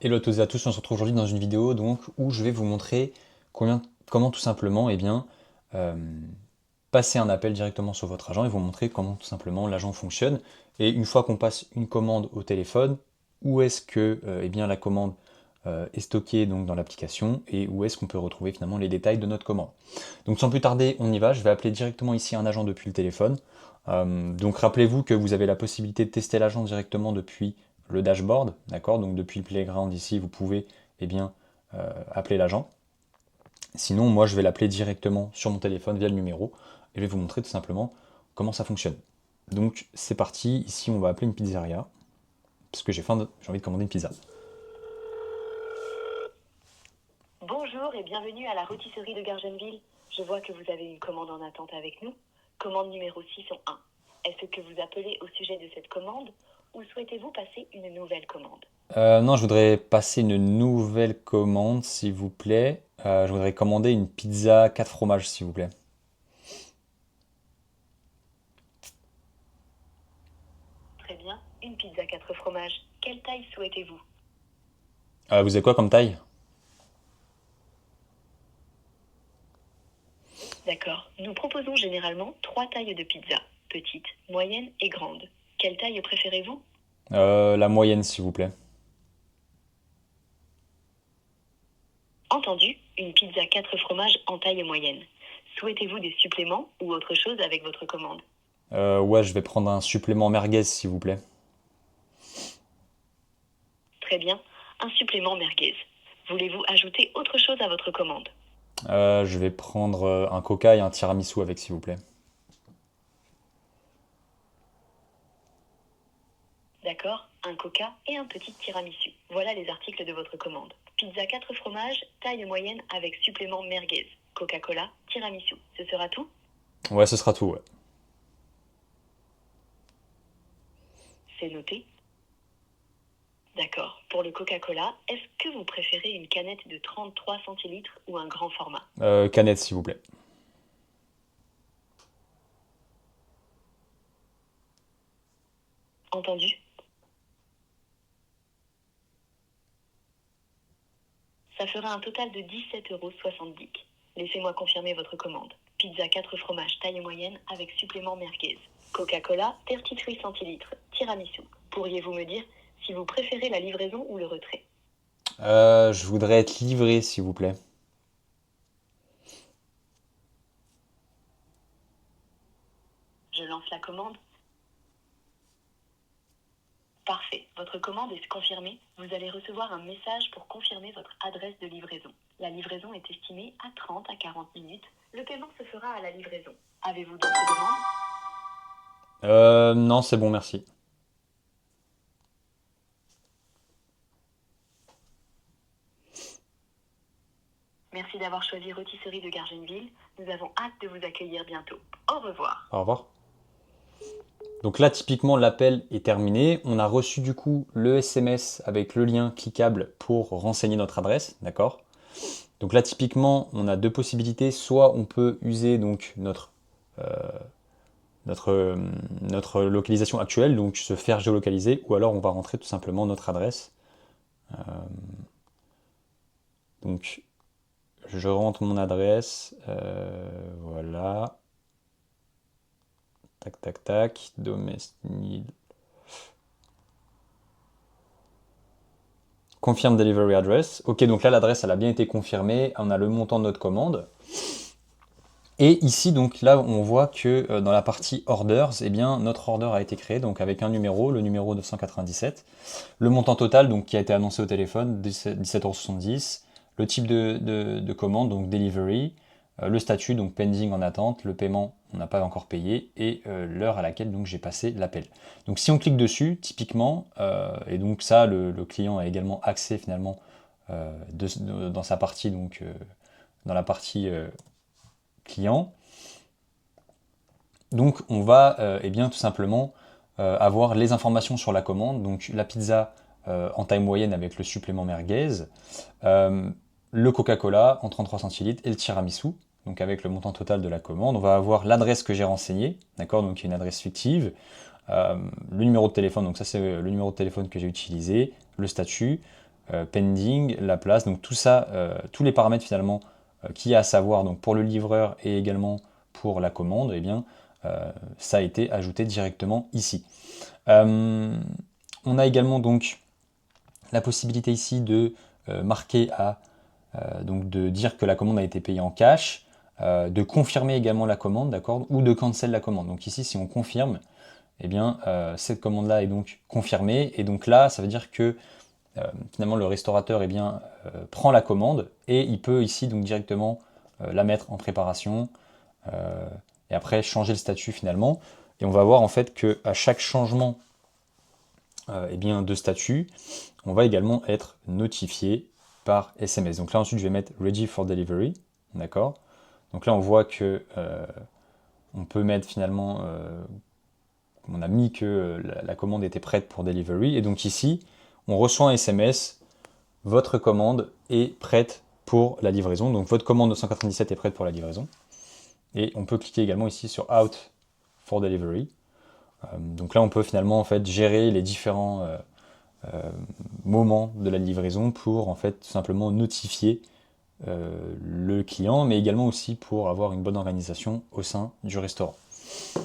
Hello à toutes et à tous, on se retrouve aujourd'hui dans une vidéo donc, où je vais vous montrer comment tout simplement euh, passer un appel directement sur votre agent et vous montrer comment tout simplement l'agent fonctionne. Et une fois qu'on passe une commande au téléphone, où est-ce que la commande est stockée donc, dans l'application et où est-ce qu'on peut retrouver finalement les détails de notre commande. Donc sans plus tarder, on y va, je vais appeler directement ici un agent depuis le téléphone. Donc rappelez-vous que vous avez la possibilité de tester l'agent directement depuis le dashboard, d'accord? Donc depuis le playground ici, vous pouvez appeler l'agent. Sinon, moi je vais l'appeler directement sur mon téléphone via le numéro et je vais vous montrer tout simplement comment ça fonctionne. Donc c'est parti, ici on va appeler une pizzeria parce que j'ai envie de commander une pizza. Bonjour et bienvenue à la rôtisserie de Gargenville. Je vois que vous avez une commande en attente avec nous. Commande numéro 601. Est-ce que vous appelez au sujet de cette commande ou souhaitez-vous passer une nouvelle commande? Non, je voudrais passer une nouvelle commande s'il vous plaît. Je voudrais commander une pizza 4 fromages s'il vous plaît. Très bien. Une pizza 4 fromages. Quelle taille souhaitez-vous? Vous avez quoi comme taille? D'accord. Nous proposons généralement 3 tailles de pizza. Petite, moyenne et grande. Quelle taille préférez-vous? La moyenne s'il vous plaît. Entendu. Une pizza 4 fromages en taille moyenne. Souhaitez-vous des suppléments ou autre chose avec votre commande? Ouais, je vais prendre un supplément merguez s'il vous plaît. Très bien. Un supplément merguez. Voulez-vous ajouter autre chose à votre commande? Je vais prendre un coca et un tiramisu avec s'il vous plaît. D'accord, un coca et un petit tiramisu. Voilà les articles de votre commande. Pizza 4 fromages, taille moyenne avec supplément merguez. Coca-Cola, tiramisu. Ce sera tout? Ouais, ce sera tout, ouais. C'est noté. D'accord. Pour le Coca-Cola, est-ce que vous préférez une canette de 33 centilitres ou un grand format? Canette s'il vous plaît. Entendu. Ça fera un total de 17,70 €. Laissez-moi confirmer votre commande. Pizza 4 fromages taille moyenne avec supplément merguez. Coca-Cola, 33 centilitres, tiramisu. Pourriez-vous me dire si vous préférez la livraison ou le retrait? Je voudrais être livré s'il vous plaît. Je lance la commande. Parfait. Votre commande est confirmée. Vous allez recevoir un message pour confirmer votre adresse de livraison. La livraison est estimée à 30 à 40 minutes. Le paiement se fera à la livraison. Avez-vous d'autres demandes? Non, c'est bon, merci. Merci d'avoir choisi Rôtisserie de Gargenville. Nous avons hâte de vous accueillir bientôt. Au revoir. Au revoir. Donc là, typiquement, l'appel est terminé. On a reçu du coup le SMS avec le lien cliquable pour renseigner notre adresse, d'accord? Donc là, typiquement, on a deux possibilités. Soit on peut user donc notre, euh, notre localisation actuelle, donc se faire géolocaliser, ou alors on va rentrer tout simplement notre adresse. Donc je rentre mon adresse, voilà, tac tac tac, domestique, confirm delivery address. Ok, donc là l'adresse elle a bien été confirmée, on a le montant de notre commande. Et ici, donc là, on voit que dans la partie orders, eh bien, notre order a été créé, donc avec un numéro, le numéro 997. Le montant total, donc qui a été annoncé au téléphone, 17,70 €. Le type de commande, donc delivery. Le statut, donc pending en attente. Le paiement, on n'a pas encore payé. Et l'heure à laquelle donc j'ai passé l'appel. Donc si on clique dessus, typiquement, et donc ça, le client a également accès finalement dans sa partie, donc dans la partie client. Donc on va bien tout simplement avoir les informations sur la commande, donc la pizza en taille moyenne avec le supplément merguez, euh, le Coca-Cola en 33 centilitres et le tiramisu, donc avec le montant total de la commande. On va avoir l'adresse que j'ai renseignée, d'accord, donc une adresse fictive, le numéro de téléphone, donc ça c'est le numéro de téléphone que j'ai utilisé, le statut, pending, la place, donc tout ça, tous les paramètres finalement qu'il y a à savoir donc pour le livreur et également pour la commande, eh bien ça a été ajouté directement ici. On a également donc la possibilité ici de marquer donc de dire que la commande a été payée en cash, de confirmer également la commande, d'accord, ou de cancel la commande. Donc ici, si on confirme, eh bien cette commande-là est donc confirmée, et donc là, ça veut dire que finalement le restaurateur eh bien, prend la commande et il peut ici donc directement la mettre en préparation et après changer le statut finalement. Et on va voir en fait que à chaque changement eh bien, de statut, on va également être notifié par SMS. Donc là ensuite je vais mettre Ready for Delivery, d'accord. Donc là on voit que on peut mettre finalement, on a mis que la commande était prête pour delivery, et donc ici on reçoit un SMS, votre commande est prête pour la livraison, donc votre commande de 197 est prête pour la livraison. Et on peut cliquer également ici sur Out for Delivery. Donc là on peut finalement en fait gérer les différents moments de la livraison pour en fait tout simplement notifier le client, mais également aussi pour avoir une bonne organisation au sein du restaurant.